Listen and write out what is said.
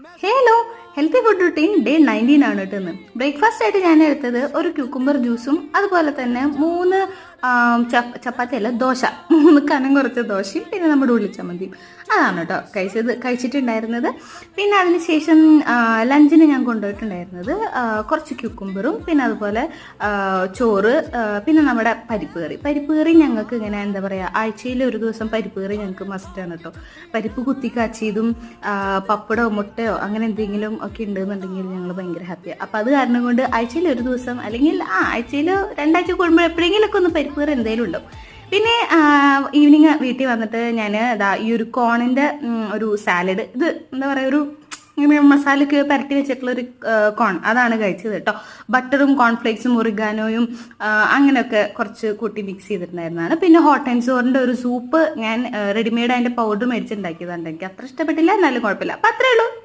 Hello, healthy food routine day 19 ആണ് കേട്ടോ. Breakfast ആയിട്ട് ഞാൻ എടുത്തത് ഒരു ക്യൂക്കുംബർ ജ്യൂസും അതുപോലെ തന്നെ 3 ചപ്പാത്തി അല്ല ദോശ, 3 കനം കുറച്ച ദോശയും പിന്നെ നമ്മുടെ ഉള്ളിച്ചമ്മന്തിയും. അതാണ് കേട്ടോ കഴിച്ചിട്ടുണ്ടായിരുന്നത്. പിന്നെ അതിനുശേഷം ലഞ്ചിന് ഞാൻ കൊണ്ടുപോയിട്ടുണ്ടായിരുന്നത് കുറച്ച് ക്യൂക്കുംബറും പിന്നെ അതുപോലെ ചോറ്, പിന്നെ നമ്മുടെ പരിപ്പ് കറി ഞങ്ങൾക്ക് ഇങ്ങനെ എന്താ പറയുക, ആഴ്ചയിൽ ഒരു ദിവസം പരിപ്പ് കറി ഞങ്ങൾക്ക് മസ്റ്റാണ് കേട്ടോ. പരിപ്പ് കുത്തി കാച്ചിയതും പപ്പടമോ മുട്ടയോ അങ്ങനെ എന്തെങ്കിലും ഒക്കെ ഉണ്ടെന്നുണ്ടെങ്കിൽ ഞങ്ങൾ ഭയങ്കര ഹാപ്പിയാണ്. അപ്പോൾ അത് കാരണം കൊണ്ട് ആഴ്ചയിൽ ഒരു ദിവസം അല്ലെങ്കിൽ ആഴ്ചയിൽ 2 ആഴ്ച കൂടുമ്പോൾ എപ്പോഴെങ്കിലുമൊക്കെ ഒന്ന് പരിപ്പ് കറി എന്തെങ്കിലും ഉണ്ടാവും. പിന്നെ ഈവനിങ് വീട്ടിൽ വന്നിട്ട് ഞാൻ ഈ ഒരു കോണിൻ്റെ ഒരു സാലഡ്, ഇത് എന്താ പറയുക, ഒരു ഇങ്ങനെ മസാലയ്ക്ക് പരട്ടി വെച്ചിട്ടുള്ളൊരു കോൺ, അതാണ് കഴിച്ചത് കേട്ടോ. ബട്ടറും കോൺഫ്ലേക്സും ഒറിഗാനോയും അങ്ങനെയൊക്കെ കുറച്ച് കൂട്ടി മിക്സ് ചെയ്തിട്ടുണ്ടായിരുന്നതാണ്. പിന്നെ ഹോട്ട് ആൻഡ് സോറിൻ്റെ ഒരു സൂപ്പ് ഞാൻ റെഡിമെയ്ഡ് അതിൻ്റെ പൗഡർ മേടിച്ചുണ്ടാക്കിയതാണ്. എനിക്ക് അത്ര ഇഷ്ടപ്പെട്ടില്ല, എന്നാലും കുഴപ്പമില്ല. അപ്പം അത്രേ ഉള്ളൂ.